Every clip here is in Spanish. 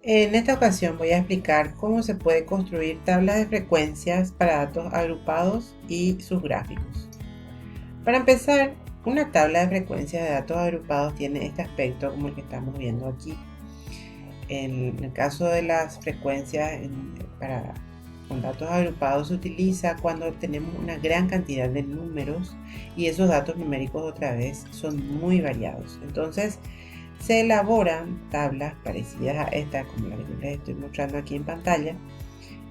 En esta ocasión voy a explicar cómo se puede construir tablas de frecuencias para datos agrupados y sus gráficos. Para empezar, una tabla de frecuencias de datos agrupados tiene este aspecto como el que estamos viendo aquí. En el caso de las frecuencias con datos agrupados se utiliza cuando tenemos una gran cantidad de números y esos datos numéricos otra vez son muy variados. Entonces se elaboran tablas parecidas a esta, como la que yo les estoy mostrando aquí en pantalla,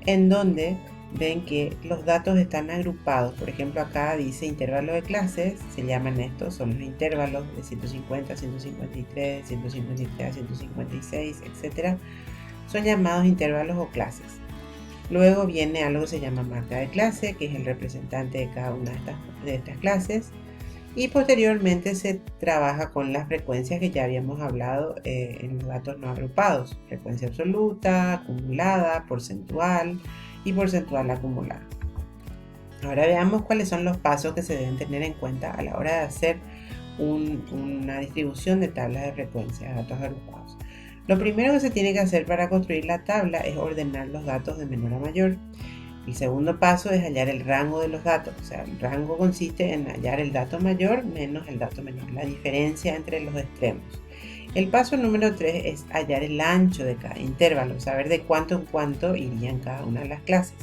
en donde ven que los datos están agrupados. Por ejemplo, acá dice intervalo de clases, se llaman estos, son los intervalos de 150, 153, 153 a 156, etc. Son llamados intervalos o clases. Luego viene algo que se llama marca de clase, que es el representante de cada una de estas clases. Y posteriormente se trabaja con las frecuencias que ya habíamos hablado en los datos no agrupados. Frecuencia absoluta, acumulada, porcentual y porcentual acumulada. Ahora veamos cuáles son los pasos que se deben tener en cuenta a la hora de hacer una distribución de tablas de frecuencias de datos agrupados. Lo primero que se tiene que hacer para construir la tabla es ordenar los datos de menor a mayor. El segundo paso es hallar el rango de los datos. O sea, el rango consiste en hallar el dato mayor menos el dato menor, la diferencia entre los extremos. El paso número 3 es hallar el ancho de cada intervalo, saber de cuánto en cuánto irían cada una de las clases.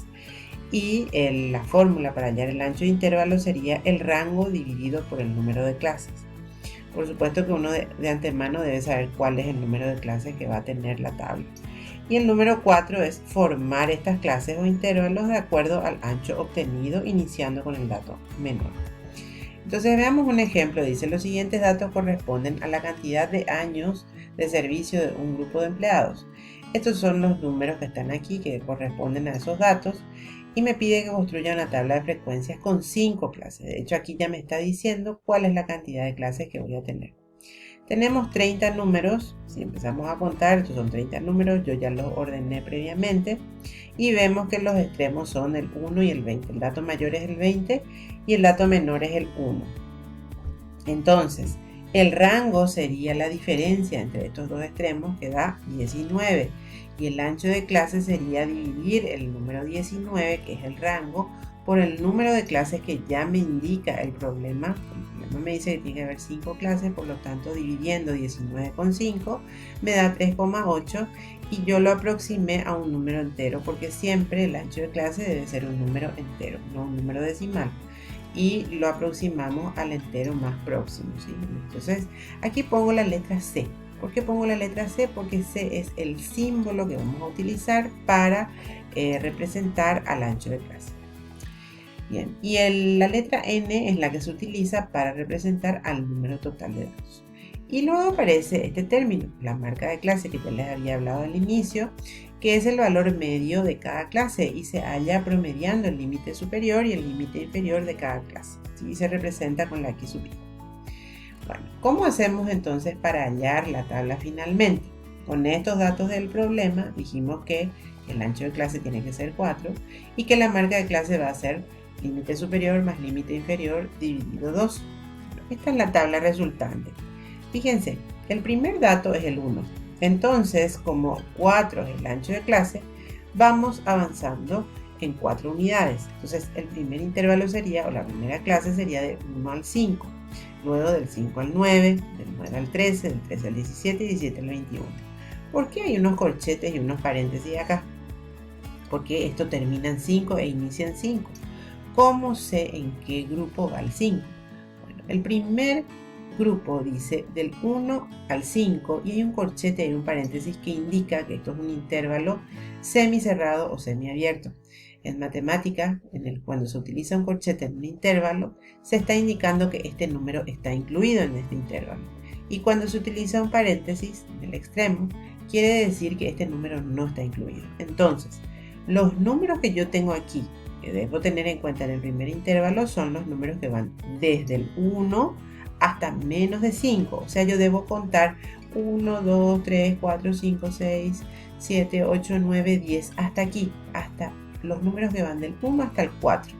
Y la fórmula para hallar el ancho de intervalo sería el rango dividido por el número de clases. Por supuesto que uno de antemano debe saber cuál es el número de clases que va a tener la tabla. Y el número 4 es formar estas clases o intervalos de acuerdo al ancho obtenido, iniciando con el dato menor. Entonces veamos un ejemplo. Dice: los siguientes datos corresponden a la cantidad de años de servicio de un grupo de empleados. Estos son los números que están aquí, que corresponden a esos datos. Y me pide que construya una tabla de frecuencias con 5 clases. De hecho, aquí ya me está diciendo cuál es la cantidad de clases que voy a tener. Tenemos 30 números. Si empezamos a contar, estos son 30 números, yo ya los ordené previamente y vemos que los extremos son el 1 y el 20. El dato mayor es el 20 y el dato menor es el 1. Entonces, el rango sería la diferencia entre estos dos extremos, que da 19, y el ancho de clase sería dividir el número 19, que es el rango, por el número de clases que ya me indica el problema. El problema me dice que tiene que haber 5 clases, por lo tanto dividiendo 19 con 5 me da 3,8 y yo lo aproximé a un número entero, porque siempre el ancho de clase debe ser un número entero, no un número decimal, y lo aproximamos al entero más próximo, ¿sí? Entonces aquí pongo la letra C. ¿Por qué pongo la letra C? Porque C es el símbolo que vamos a utilizar para representar al ancho de clase. Bien, y la letra N es la que se utiliza para representar al número total de datos. Y luego aparece este término, la marca de clase, que ya les había hablado al inicio, que es el valor medio de cada clase y se halla promediando el límite superior y el límite inferior de cada clase. ¿Sí? Se representa con la X sub I. Bueno, ¿cómo hacemos entonces para hallar la tabla finalmente? Con estos datos del problema dijimos que el ancho de clase tiene que ser 4 y que la marca de clase va a ser límite superior más límite inferior dividido 2. Esta es la tabla resultante. Fíjense, el primer dato es el 1. Entonces, como 4 es el ancho de clase, vamos avanzando en 4 unidades. Entonces, el primer intervalo sería, o la primera clase sería de 1 al 5. Luego del 5 al 9, del 9 al 13, del 13 al 17 y 17 al 21. ¿Por qué hay unos corchetes y unos paréntesis acá? Porque esto termina en 5 e inicia en 5. ¿Cómo sé en qué grupo va el 5? Bueno, el primer grupo dice del 1 al 5 y hay un corchete y un paréntesis que indica que esto es un intervalo semicerrado o semiabierto. En matemática, cuando se utiliza un corchete en un intervalo, se está indicando que este número está incluido en este intervalo. Y cuando se utiliza un paréntesis en el extremo, quiere decir que este número no está incluido. Entonces, los números que yo tengo aquí, que debo tener en cuenta en el primer intervalo, son los números que van desde el 1 hasta menos de 5. O sea, yo debo contar 1, 2, 3, 4, 5, 6, 7, 8, 9, 10, hasta aquí, hasta los números que van del 1 hasta el 4,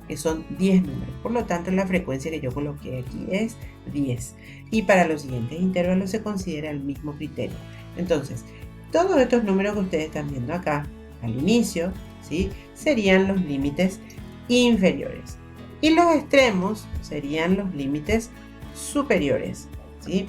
que son 10 números. Por lo tanto, la frecuencia que yo coloqué aquí es 10. Y para los siguientes intervalos se considera el mismo criterio. Entonces, Todos estos números que ustedes están viendo acá al inicio, ¿sí?, serían los límites inferiores. Y los extremos serían los límites superiores, ¿sí?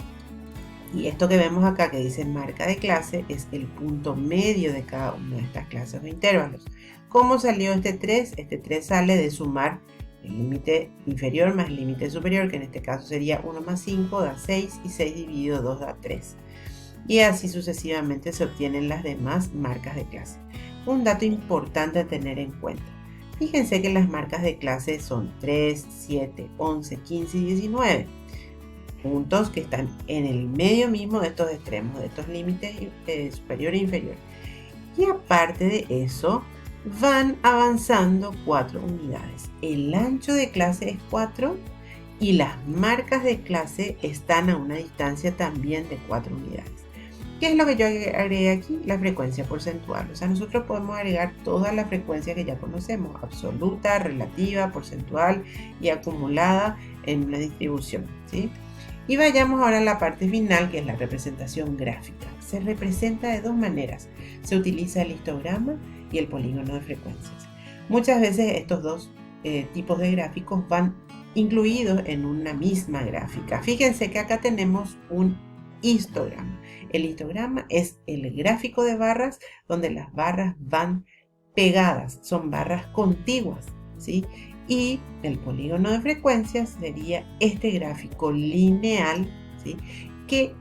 Y esto que vemos acá que dice marca de clase es el punto medio de cada una de estas clases o intervalos. ¿Cómo salió este 3? Este 3 sale de sumar el límite inferior más el límite superior, que en este caso sería 1 más 5 da 6 y 6 dividido 2 da 3. Y así sucesivamente se obtienen las demás marcas de clase. Un dato importante a tener en cuenta. Fíjense que las marcas de clase son 3, 7, 11, 15 y 19. Puntos que están en el medio mismo de estos extremos, de estos límites superior e inferior. Y aparte de eso, van avanzando 4 unidades. El ancho de clase es 4 y las marcas de clase están a una distancia también de 4 unidades. ¿Qué es lo que yo agregué aquí? La frecuencia porcentual. O sea, nosotros podemos agregar todas las frecuencias que ya conocemos, absoluta, relativa, porcentual y acumulada en una distribución, ¿sí? Y vayamos ahora a la parte final, que es la representación gráfica. Se representa de dos maneras. Se utiliza el histograma y el polígono de frecuencias. Muchas veces estos dos tipos de gráficos van incluidos en una misma gráfica. Fíjense que acá tenemos un histograma. El histograma es el gráfico de barras donde las barras van pegadas, son barras contiguas, ¿sí? Y el polígono de frecuencias sería este gráfico lineal, ¿sí?, que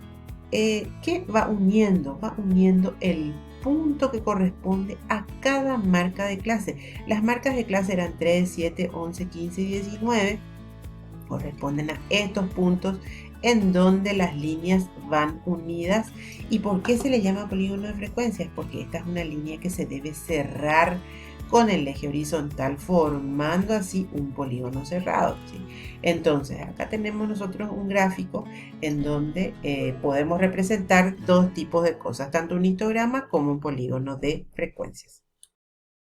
va uniendo el punto que corresponde a cada marca de clase. Las marcas de clase eran 3, 7, 11, 15 y 19. Corresponden a estos puntos en donde las líneas van unidas. ¿Y por qué se le llama polígono de frecuencias? Porque esta es una línea que se debe cerrar con el eje horizontal, formando así un polígono cerrado, ¿sí? Entonces acá tenemos nosotros un gráfico en donde podemos representar dos tipos de cosas, tanto un histograma como un polígono de frecuencias.